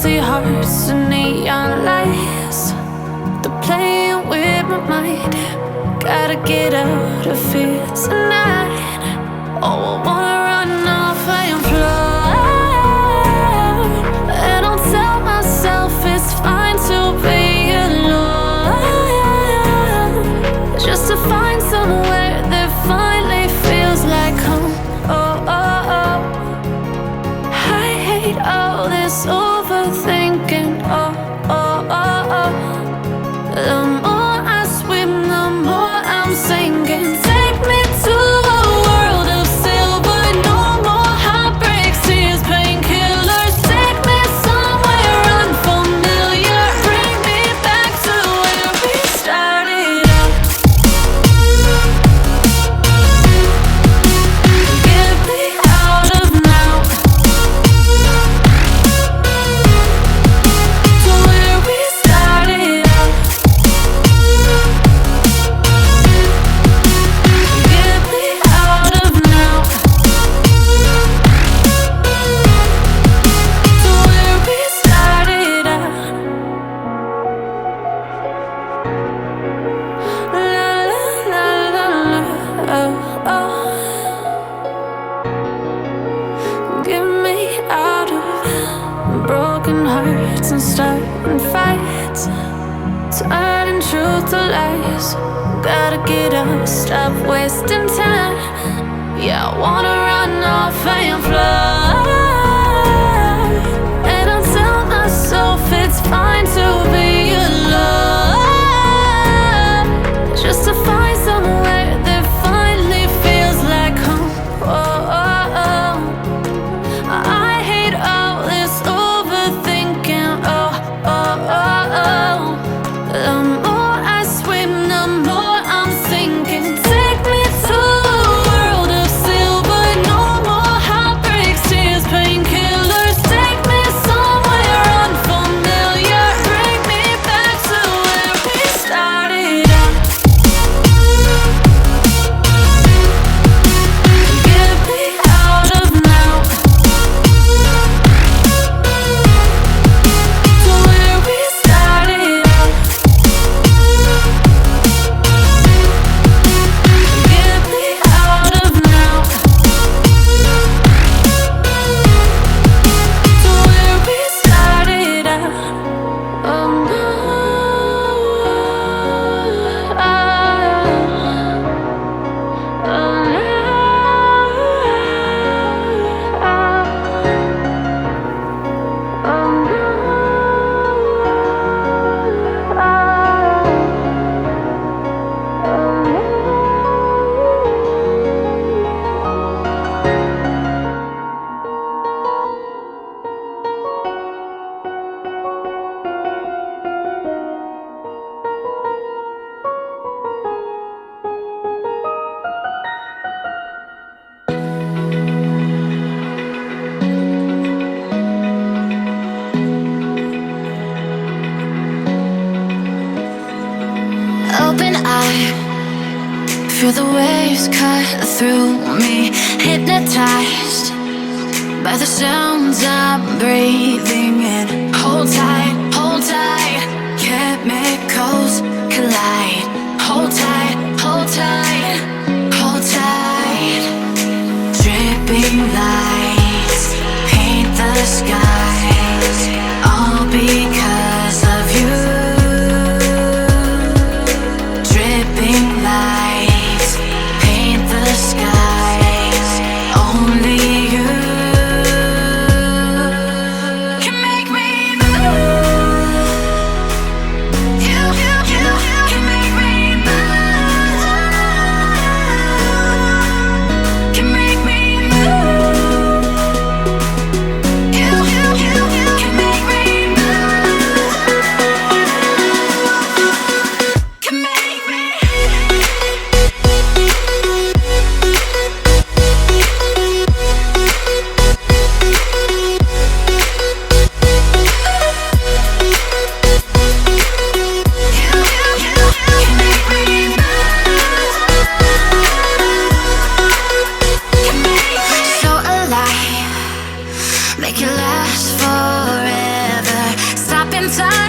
empty hearts and neon lights. They're playing with my mind. Gotta get out of here tonight. Oh, I wanna run off and fly. And I'll tell myself it's fine to be alone, just to find somewhere that finally feels like home. Oh, oh, oh. I hate all this overthinking. Oh, oh, oh, oh. The more I swim, the more I'm sinking. Take me to a world of silver. No more heartbreaks, tears, painkillers. Take me somewhere unfamiliar. Bring me back to where we started out. Get me out of now, to where we started out. Get me out of now, to where we started out. La la la la la, oh, oh. Get me out of broken hearts and starting fights, turning truth to lies. Gotta get up, stop wasting time. Yeah, I wanna run off and fly. And I'll tell myself it's fine to be alone, just to find somewhere that finally feels like home. Oh, oh, oh. I hate all this overthinking. Oh, oh, oh, oh. The more I swim, the more I'm sinking. Take me to a world of silver. No more heartbreaks, tears, painkillers. Take me somewhere unfamiliar. Bring me back to where we started out. Get me out of now, to where we started out. Get me out of now, to where we started out. Oh no, oh no. Open eye, feel the waves cut through me. Hypnotized by the sounds I'm breathing in. Hold tight, hold tight. Chemicals collide. Hold tight, hold tight, hold tight. Dripping lights paint the skies, all because of you. Dripping lights paint the skies, only you can make me in time.